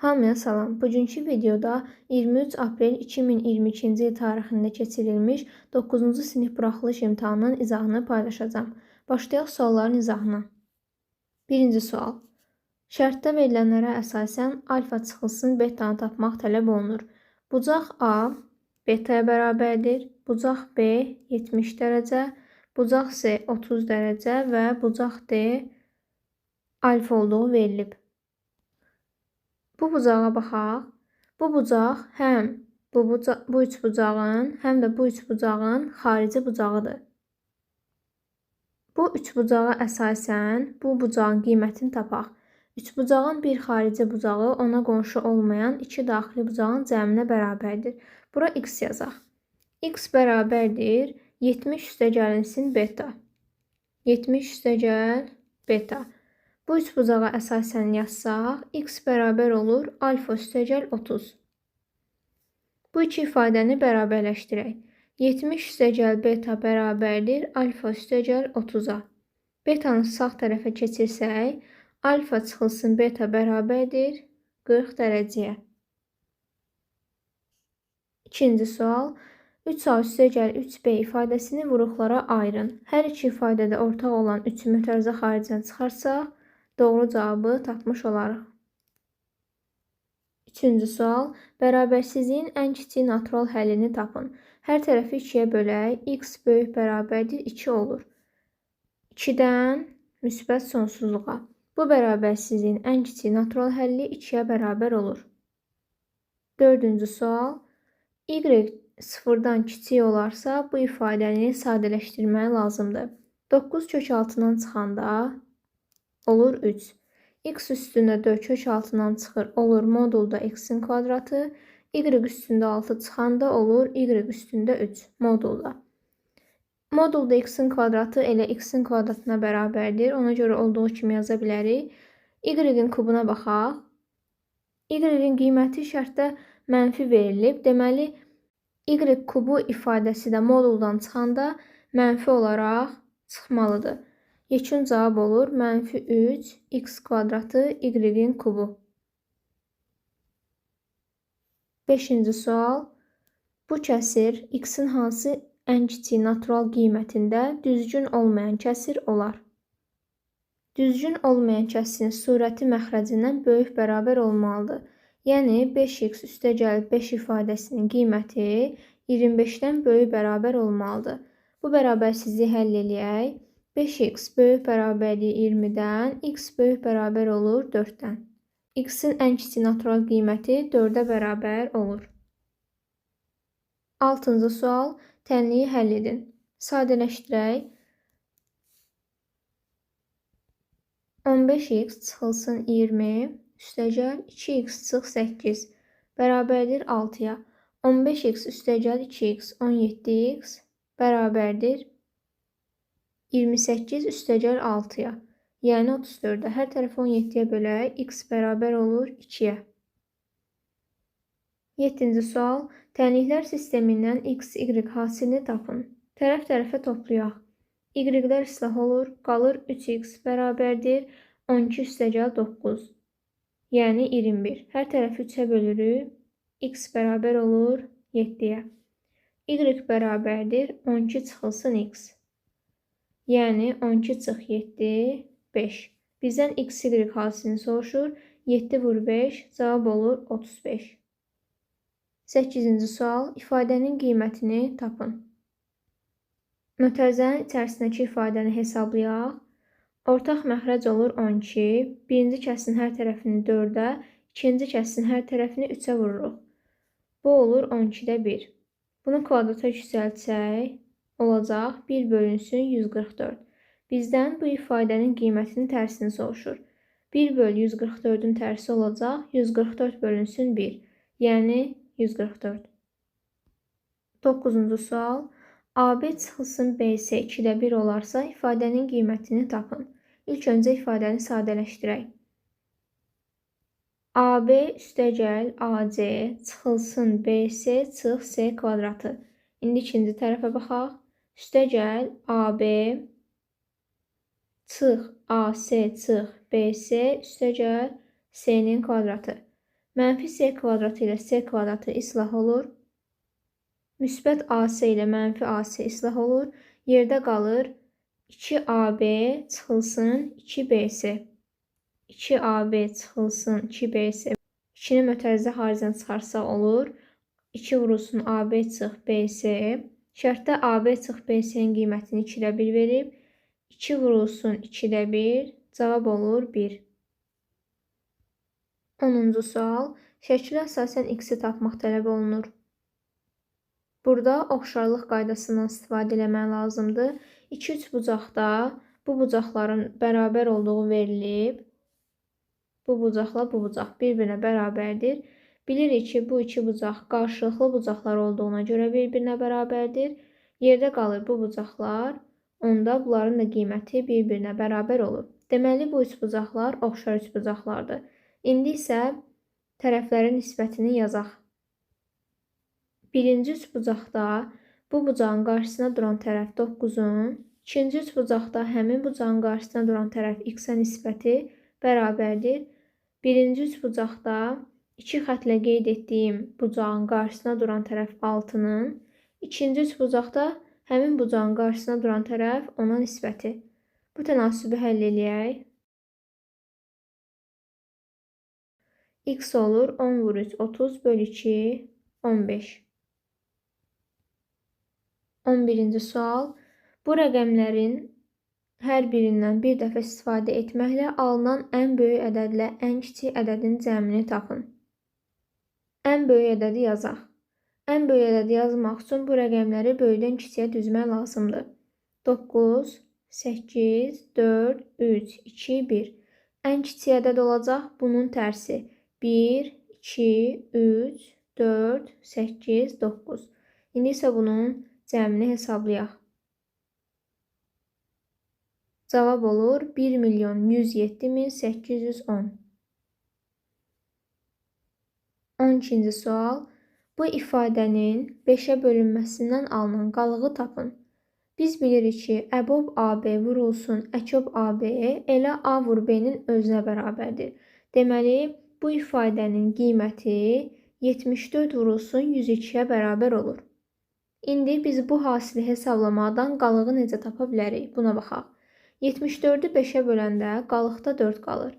Hamıya salam. Bugünkü videoda 23 aprel 2022-ci il tarixində keçirilmiş 9-cu sinif buraxılış imtahanının izahını paylaşacağam. Başlayaq sualların izahına. Birinci sual. Şərtdə verilənlərə əsasən alfa çıxılsın betanı tapmaq tələb olunur. Bucaq A betaya bərabərdir, bucaq B 70 dərəcə, bucaq C 30 dərəcə və bucaq D alfa olduğu verilib. Bu bucağa baxaq. Bu bucaq həm bu üçbucağın, həm də bu üçbucağın xarici bucağıdır. Bu üçbucağa əsasən bu bucağın qiymətini tapaq. Üçbucağın bir xarici bucağı ona qonşu olmayan iki daxili bucağın cəminə bərabərdir. Bura x yazaq. X bərabərdir 70 üstəgəlinsin beta. 70 üstəgəl beta. Bu üçbucağa əsasən yazsaq, x bərabər olur alfa üstəgəl 30. Bu iki ifadəni bərabərləşdirək. 70 üstəgəl beta bərabərdir alfa üstəgəl 30-a. Betanı sağ tərəfə keçirsək, alfa çıxılsın beta bərabərdir 40 dərəcəyə. İkinci sual. 3a üstəgəl 3b ifadəsini vuruqlara ayırın. Hər iki ifadədə ortaq olan 3-ü mötərizə xaricdən çıxarsaq, doğru cavabı tapmış olarıq. Üçüncü sual. Bərabərsizliyin ən kiçik natural həllini tapın. Hər tərəfi 2-yə bölək. X böyük bərabərdir 2 olur. 2-dən müsbət sonsuzluğa. Bu bərabərsizliyin ən kiçik natural həlli 2-yə bərabər olur. Dördüncü sual. Y 0-dan kiçik olarsa bu ifadəni sadələşdirmək lazımdır. 9 kök altından çıxanda olur 3. X üstündə 4 kök altından çıxır, olur modulda x-in kvadratı. Y üstündə 6 çıxanda olur y üstündə 3 modulda. Modulda x-in kvadratı elə x-in kvadratına bərabərdir. Ona görə olduğu kimi yaza bilərik. Y-in kubuna baxaq. Y-in qiyməti şərtdə mənfi verilib. Deməli, y kubu ifadəsi də moduldan çıxanda mənfi olaraq çıxmalıdır. Yekun cavab olur mənfi 3 x kvadratı y-in kubu. 5-ci sual. Bu kəsir x-in hansı ən kiçik natural qiymətində düzgün olmayan kəsir olar? Düzgün olmayan kəsirin surəti məxrəcindən böyük bərabər olmalıdır. Yəni 5x üstəgəl 5 ifadəsinin qiyməti 25-dən böyük bərabər olmalıdır. Bu bərabərsizliyi həll eləyək. 5x böyük bərabərdir 20-dən, x böyük bərabər olur 4-dən. X-in ən kiçik natural qiyməti 4-ə bərabər olur. 6-cı sual. Tənliyi həll edin. Sadələşdirək. 15x çıxılsın 20 üstəgəl 2x çıx 8 bərabərdir 6-ya. 15x üstəgəl 2x 17x bərabərdir 28 üstəgəl 6-ya, yəni 34-ə. Hər tərəfi 17-yə bölək, x bərabər olur 2-yə. 7-ci sual. Tənliklər sistemindən x, y hasilini tapın. Tərəf-tərəfə toplayaq. Y-lər islah olur, qalır 3x bərabərdir 12 üstəgəl 9, yəni 21. Hər tərəfi 3-ə bölürük, x bərabər olur 7-yə. Y bərabərdir 12 çıxılsın x. Yəni 12 çıx 7, 5. Bizdən x, y hasilini soruşur. 7 vur 5, cavab olur 35. 8-ci sual. İfadənin qiymətini tapın. Mötərizənin içərisindəki ifadəni hesablayaq. Ortaq məxrəc olur 12. Birinci kəsin hər tərəfini 4-ə, ikinci kəsin hər tərəfini 3-ə vururuq. Bu olur 12-də 1. Bunu kvadrata yüksəltsək, olacaq 1 bölünsün 144. Bizdən bu ifadənin qiymətinin tərsini soruşur. 1 bölü 144-ün tərsi olacaq 144 bölünsün 1, yəni 144. 9-cu sual. AB çıxılsın BC 2-də 1 olarsa ifadənin qiymətini tapın. İlk öncə ifadəni sadələşdirək. AB üstəgəl AC çıxılsın BC çıx C kvadratı. İndi ikinci tərəfə baxaq. Üstəgəl AB çıx AC çıx BC üstəgəl C-nin kvadratı. Mənfi c kvadratı ilə c kvadratı islah olur. Müsbət ac ilə mənfi ac islah olur. Yerdə qalır 2ab çıxılsın 2bc. 2ab çıxılsın 2bc. 2-ni mötərizə xaricdən çıxarsaq olur. 2 vurulsun ab çıx bc. Şərtdə ab çıx bc-nin qiymətini 2-də 1 verib. 2 vurulsun 2-də 1. Cavab olur 1. 10-cu sual. Şəkilə əsasən x-i tapmaq tələb olunur. Burada oxşarlıq qaydasından istifadə etmək lazımdır. 2 üçbucaqda bu bucaqların bərabər olduğu verilib. Bu bucaqla bu bucaq bir-birinə bərabərdir. Bilirik ki, bu iki bucaq qarşılıqlı bucaqlar olduğuna görə bir-birinə bərabərdir. Yerdə qalır bu bucaqlar. Onda bunların da qiyməti bir-birinə bərabər olur. Deməli, bu üçbucaqlar oxşar üçbucaqlardır. İndi isə tərəflərin nisbətini yazaq. Birinci üçbucaqda bu bucağın qarşısına duran tərəf 9-un, ikinci üçbucaqda həmin bucağın qarşısına duran tərəf x-ə nisbəti bərabərdir. Birinci üçbucaqda 2 xətlə qeyd etdiyim bucağın qarşısına duran tərəf 6-nın, ikinci üçbucaqda həmin bucağın qarşısına duran tərəf ona nisbəti. Bu tənasibi həll eləyək. X olur 10 vur 3 30 bölü 2 15. 11-ci sual. Bu rəqəmlərin hər birindən bir dəfə istifadə etməklə alınan ən böyük ədədlə ən kiçik ədədin cəmini tapın. Ən böyük ədədi yazaq. Ən böyük ədədi yazmaq üçün bu rəqəmləri böyükdən kiçiyə düzmək lazımdır. 9, 8, 4, 3, 2, 1. Ən kiçik ədəd olacaq bunun tərsi. 1, 2, 3, 4, 8, 9. İndi isə bunun cəmini hesablayaq. Cavab olur 1.107.810. 12-ci sual. Bu ifadənin 5-ə bölünməsindən alınan qalığı tapın. Biz bilirik ki, əbob AB vurulsun əkob AB elə A vur B-nin özünə bərabərdir. Deməli, bu ifadənin qiyməti 74 vurulsun 102-yə bərabər olur. İndi biz bu hasili hesablamaqdan qalığı necə tapa bilərik? Buna baxaq. 74-ü 5-ə böləndə qalıqda 4 qalır.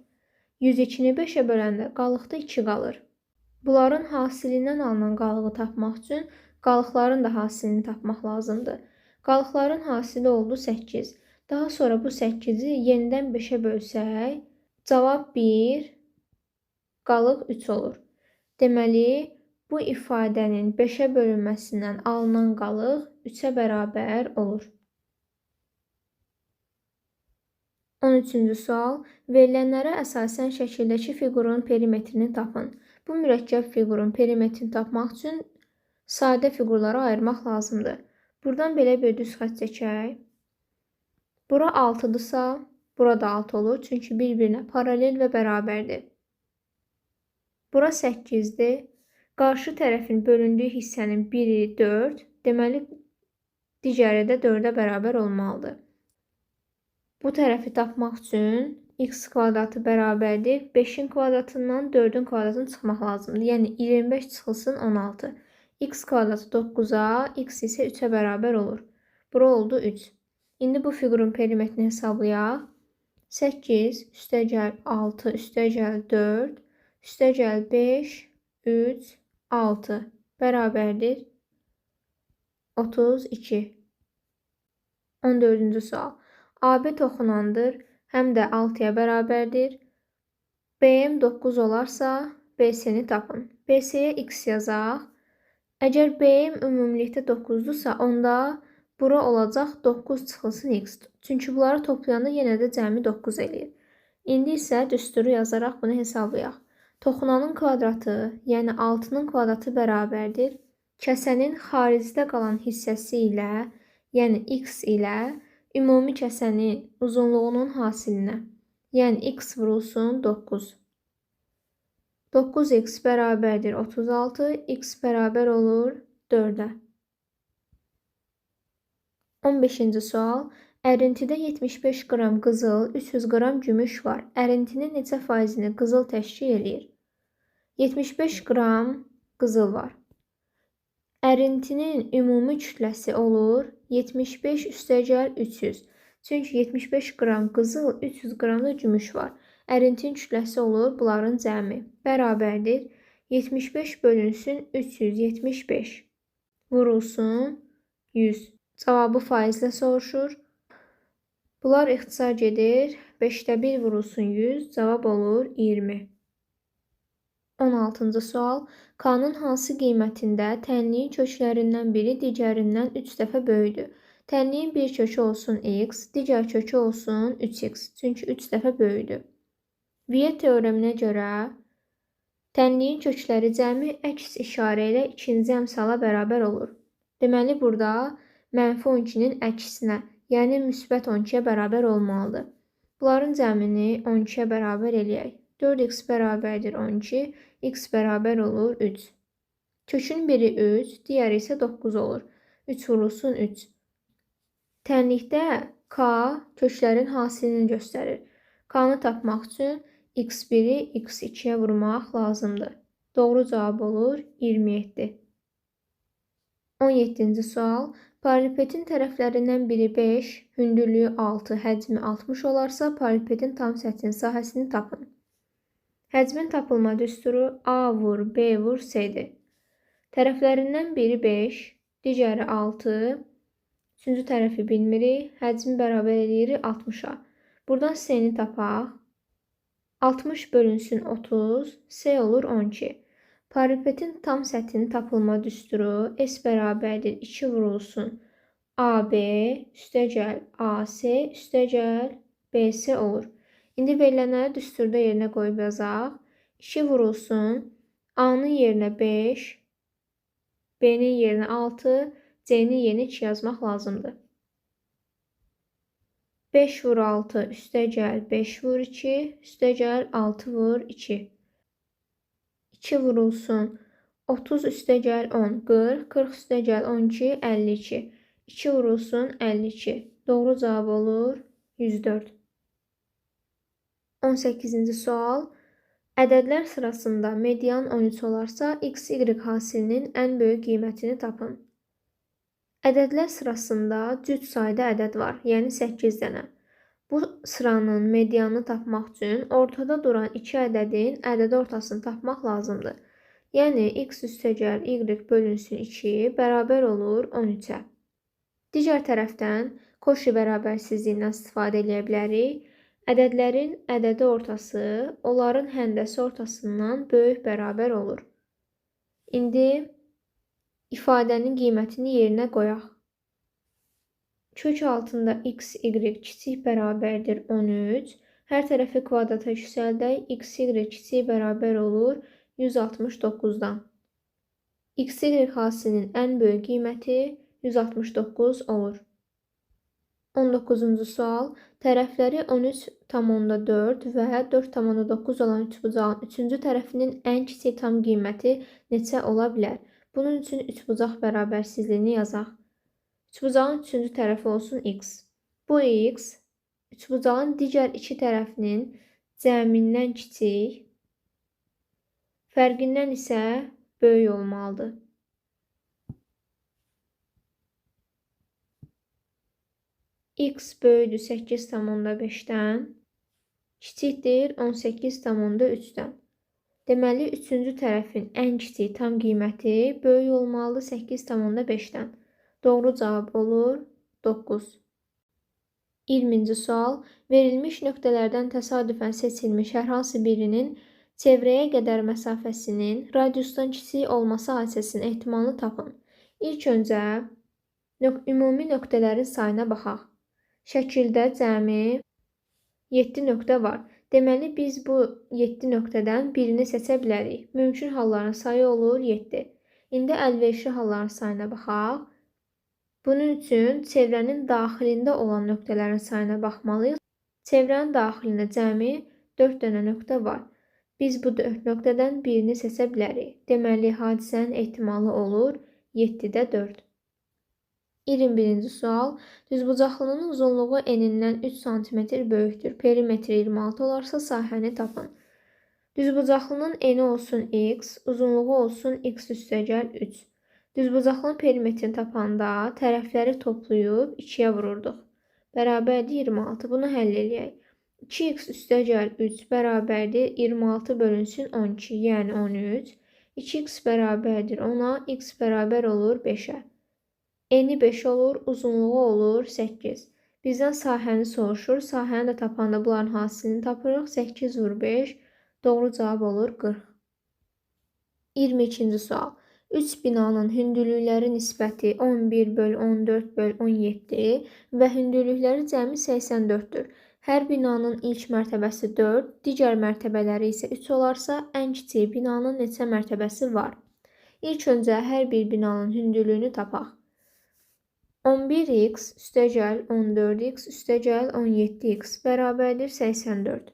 102-ni 5-ə böləndə qalıqda 2 qalır. Bunların hasilindən alınan qalığı tapmaq üçün qalıqların da hasilini tapmaq lazımdır. Qalıqların hasili oldu 8. Daha sonra bu 8-i yenidən 5-ə bölsək, cavab 1, qalıq 3 olur. Deməli, bu ifadənin 5-ə bölünməsindən alınan qalıq 3-ə bərabər olur. 13-cü sual. Verilənlərə əsasən şəkildəki fiqurun perimetrini tapın. Bu mürəkkəb fiqurun perimetrini tapmaq üçün sadə fiqurlara ayırmaq lazımdır. Buradan belə bir düz xətt çəkək. Bura 6-dırsa, bura da 6 olur. Çünki bir-birinə paralel və bərabərdir. Bura 8-dir. Qarşı tərəfin bölündüyü hissənin biri 4. Deməli, digəri də 4-ə bərabər olmalıdır. Bu tərəfi tapmaq üçün x kvadratı bərabərdir. 5-in kvadratından 4-ün kvadratını çıxmaq lazımdır. Yəni, 25 çıxılsın 16. X kvadratı 9-a, x isə 3-ə bərabər olur. Bura oldu 3. İndi bu fiqurun perimetrini hesablayaq. 8 üstəgəl 6 üstəgəl 4 üstəgəl 5 3 6 bərabərdir 32. 14-cü sual. AB toxunandır, həm də 6-ya bərabərdir. BM 9 olarsa, BC-ni tapın. BC-yə x yazaq. Əgər BM ümumilikdə 9-dursa, onda bura olacaq 9 çıxılsın x. Çünki bunları toplayanda yenə də cəmi 9 eləyir. İndi isə düsturu yazaraq bunu hesablayaq. Toxunanın kvadratı, yəni 6-nın kvadratı bərabərdir. Kəsənin xaricdə qalan hissəsi ilə, yəni x ilə ümumi kəsənin uzunluğunun hasilinə, yəni x vurulsun 9. 9x bərabərdir 36, x bərabər olur 4-ə. 15-ci sual. Ərintidə 75 qram qızıl, 300 qram gümüş var. Ərintinin neçə faizini qızıl təşkil edir? 75 qram qızıl var. Ərintinin ümumi kütləsi olur 75 üstəgəl 300. Çünki 75 qram qızıl, 300 qram da gümüş var. Ərintinin kütləsi olur bunların cəmi. Bərabərdir. 75 bölünsün 375. Vurulsun 100. Cavabı faizlə soruşur. Bunlar ixtisar gedir. 5də 1 vurulsun 100. Cavab olur 20. 16-cı sual. K-nın hansı qiymətində tənliyin köklərindən biri digərindən 3 dəfə böyükdür? Tənliyin bir kökü olsun x, digər kökü olsun 3x. Çünki 3 dəfə böyükdür. Viet teoreminə görə tənliyin kökləri cəmi əks işarə ilə ikinci əmsala bərabər olur. Deməli, burada -12-nin əksinə, yəni müsbət 12-yə bərabər olmalıdır. Bunların cəmini 12-yə bərabər eləyək. 4x bərabərdir 12, x bərabər olur 3. Kökün biri 3, digəri isə 9 olur. 3 vurulsun 3. Tənlikdə k köklərin hasilini göstərir. K-nı tapmaq üçün x1-i x2-yə vurmaq lazımdır. Doğru cavab olur 27. 17-ci sual. Paralelepipedin tərəflərindən biri 5, hündürlüyü 6, həcmi 60 olarsa, paralelepipedin tam səthinin sahəsini tapın. Həcmin tapılma düsturu A vur, B vur, C-dir. Tərəflərindən biri 5, digəri 6, üçüncü tərəfi bilmirik, həcmi bərabər edirik 60-a. Buradan C-ni tapaq. 60 bölünsün 30, C olur 12. Paralelepipedin tam səthinin tapılma düsturu S bərabərdir 2 vurulsun AB üstəgəl AC üstəgəl BC olur. İndi verilənləri düsturda yerinə qoyub yazaq. 2 vurulsun A-nın yerinə 5, B-nin yerinə 6, C-nin yerinə 2 yazmaq lazımdır. 5 vur 6 üstəgəl 5 vur 2 üstəgəl 6 vur 2. 2 vurulsun 30 üstəgəl 10 40, 40 üstəgəl 12 52. 2 vurulsun 52. Doğru cavab olur 104. 18-ci sual. Ədədlər sırasında median 13 olarsa, x, y hasilinin ən böyük qiymətini tapın. Ədədlər sırasında cüt sayda ədəd var, yəni 8 dənə. Bu sıranın medianını tapmaq üçün ortada duran 2 ədədin ədədi ortasını tapmaq lazımdır. Yəni, x üstəgəl y bölünsün 2 bərabər olur 13-ə. Digər tərəfdən Koşi bərabərsizliyindən istifadə edə bilərik. Ədədlərin ədədi ortası onların həndəsi ortasından böyük bərabər olur. İndi ifadənin qiymətini yerinə qoyaq. Kök altında x, y kiçik bərabərdir 13. Hər tərəfi kvadrata yüksəldək. X, y kiçik bərabər olur 169-dan. X, y hasilinin ən böyük qiyməti 169 olur. 19-cu sual. Tərəfləri 13,4 və 4,9 olan üçbucağın üçüncü tərəfinin ən kiçik tam qiyməti neçə ola bilər? Bunun üçün üçbucaq bərabərsizliyini yazaq. Üçbucağın üçüncü tərəfi olsun x. Bu x üçbucağın digər iki tərəfinin cəmindən kiçik, fərqindən isə böyük olmalıdır. X böyüdür 8,5-dən, kiçikdir 18,3-dən. Deməli, üçüncü tərəfin ən kiçik tam qiyməti böyük olmalıdır 8,5-dən. Doğru cavab olur 9. 20-ci sual. Verilmiş nöqtələrdən təsadüfən seçilmiş hər hansı birinin çevrəyə qədər məsafəsinin radiusdan kiçik olması hadisəsinin ehtimalını tapın. İlk öncə ümumi nöqtələrin sayına baxaq. Şəkildə cəmi 7 nöqtə var. Deməli, biz bu 7 nöqtədən birini seçə bilərik. Mümkün halların sayı olur 7. İndi əlverişli halların sayına baxaq. Bunun üçün çevrənin daxilində olan nöqtələrin sayına baxmalıyıq. Çevrənin daxilində cəmi 4 dənə nöqtə var. Biz bu 4 nöqtədən birini seçə bilərik. Deməli, hadisənin ehtimalı olur 7-də 4. 21-ci sual. Düzbucaqlının uzunluğu enindən 3 cm böyükdür. Perimetri 26 olarsa sahəni tapın. Düzbucaqlının eni olsun x, uzunluğu olsun x üstəgəl 3. Düzbucaqlının perimetrini tapanda tərəfləri toplayıb 2-yə vururduq. Bərabərdir 26. Bunu həll eləyək. 2x üstəgəl 3 bərabərdir 26 bölünsün 12, yəni 13. 2x bərabərdir 10-a, x bərabər olur 5-ə. Eni 5 olur, uzunluğu olur 8. Bizdən sahəni soruşur. Sahəni də tapanda bunların hasilini tapırıq. 8 vur 5. Doğru cavab olur 40. 22-ci sual. 3 binanın hündürlükləri nisbəti 11 böl 14 böl 17 və hündürlükləri cəmi 84-dür. Hər binanın ilk mərtəbəsi 4, digər mərtəbələri isə 3 olarsa, ən kiçik binanın neçə mərtəbəsi var? İlk öncə hər bir binanın hündürlüyünü tapaq. 11x üstəgəl 14x üstəgəl 17x bərabərdir 84.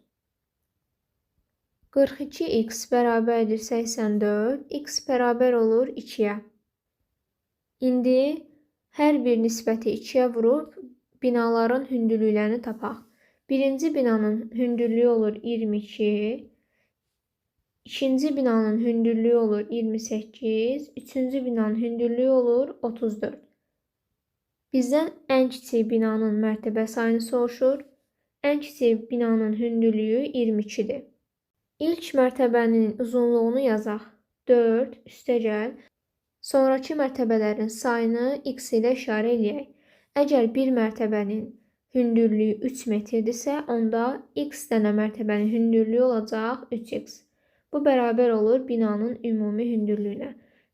42x bərabərdir 84, x bərabər olur 2-yə. İndi hər bir nisbəti 2-yə vurub binaların hündürlüklərini tapaq. Birinci binanın hündürlüyü olur 22, ikinci binanın hündürlüyü olur 28, üçüncü binanın hündürlüyü olur 34. Bizdən ən kiçik binanın mərtəbə sayını soruşur. Ən kiçik binanın hündürlüyü 22-dir. İlk mərtəbənin uzunluğunu yazaq. 4 üstəgəl. Sonraki mərtəbələrin sayını x ilə işarə eləyək. Əgər bir mərtəbənin hündürlüyü 3 metrdirsə, onda x dənə mərtəbənin hündürlüyü olacaq 3x. Bu bərabər olur binanın ümumi hündürlüyünə.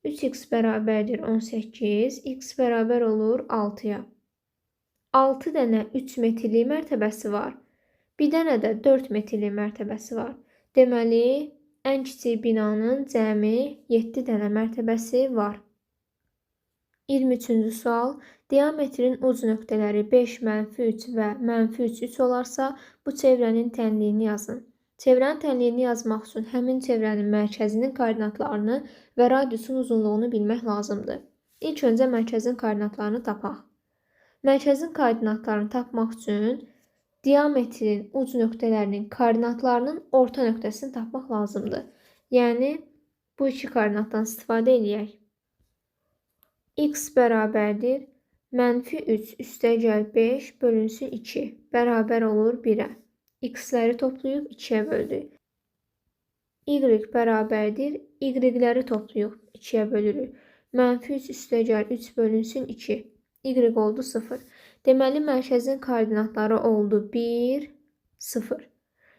3x bərabərdir 18, x bərabər olur 6-ya. 6 dənə 3 metrlik mərtəbəsi var. Bir dənə də 4 metrlik mərtəbəsi var. Deməli, ən kiçik binanın cəmi 7 dənə mərtəbəsi var. 23-cü sual. Diametrin uc nöqtələri 5, -3 və -3 olarsa, bu çevrənin tənliyini yazın. Çevrənin tənliyini yazmaq üçün həmin çevrənin mərkəzinin koordinatlarını və radiusun uzunluğunu bilmək lazımdır. İlk öncə mərkəzin koordinatlarını tapaq. Mərkəzin koordinatlarını tapmaq üçün diametrin uc nöqtələrinin koordinatlarının orta nöqtəsini tapmaq lazımdır. Yəni, bu iki koordinatdan istifadə edək. X bərabərdir -3 üstəgəl 5 bölünsün 2 bərabər olur 1-ə. X-ləri toplayıb 2-yə böldük. Y bərabərdir Y-ləri toplayıb 2-yə bölürük. -3 üstəgəl 3 bölünsün 2. Y oldu 0. Deməli, mərkəzin koordinatları oldu 1, 0.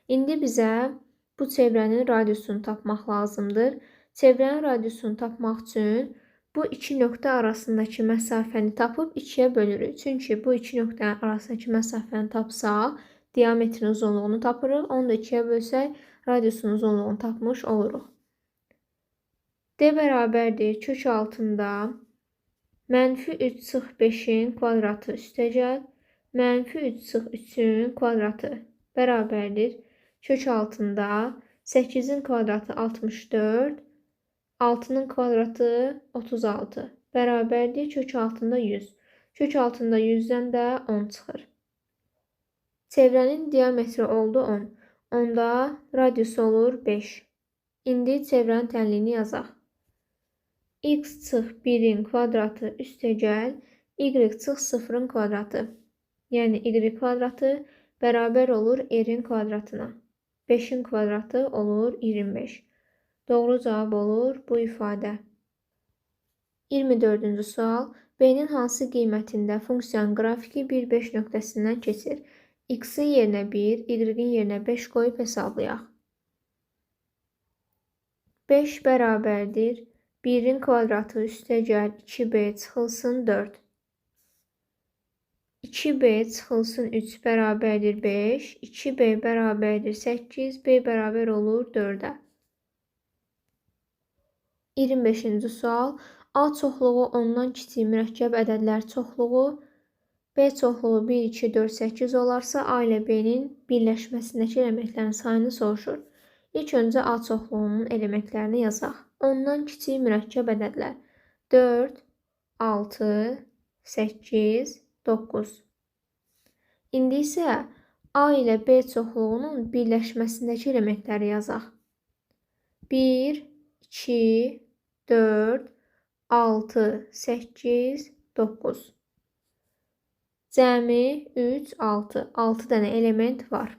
İndi bizə bu çevrənin radiusunu tapmaq lazımdır. Çevrənin radiusunu tapmaq üçün bu iki nöqtə arasındakı məsafəni tapıb 2-yə bölürük. Çünki bu iki nöqtənin arasındakı məsafəni tapsaq, diametrin uzunluğunu tapırıq. Onu da 2-yə bölsək, radiusun uzunluğunu tapmış oluruq. D bərabərdir kök altında -3 çıx 5-in kvadratı üstəgəl -3 çıx 3-ün kvadratı bərabərdir kök altında 8-in kvadratı 64, 6-nın kvadratı 36 bərabərdir kök altında 100. Kök altında 100-dən də 10 çıxır. Çevrənin diametri oldu 10. Onda radius olur 5. İndi çevrənin tənliyini yazaq. X çıx 1-in kvadratı üstəgəl Y çıx 0-ın kvadratı. Yəni Y kvadratı bərabər olur R-in kvadratına. 5-in kvadratı olur 25. Doğru cavab olur bu ifadə. 24-cü sual. B-nin hansı qiymətində funksiyanın qrafiki 1-5 nöqtəsindən keçir? X-in yerinə 1, Y-in yerinə 5 qoyub hesablayaq. 5 bərabərdir 1-in kvadratı üstəgəl 2b çıxılsın 4. 2b çıxılsın 3 bərabərdir 5. 2b bərabərdir 8. B bərabər olur 4-ə. 25-ci sual. A çoxluğu ondan kiçik mürəkkəb ədədlər çoxluğu B çoxluğu 1, 2, 4, 8 olarsa A ilə B-nin birləşməsindəki elementlərin sayını soruşur. İlk öncə A çoxluğunun elementlərini yazaq. Ondan kiçik mürəkkəb ədədlər 4, 6, 8, 9. İndi isə A ilə B çoxluğunun birləşməsindəki elementləri yazaq. 1, 2, 4, 6, 8, 9. Cəmi 3, 6. 6 dənə element var.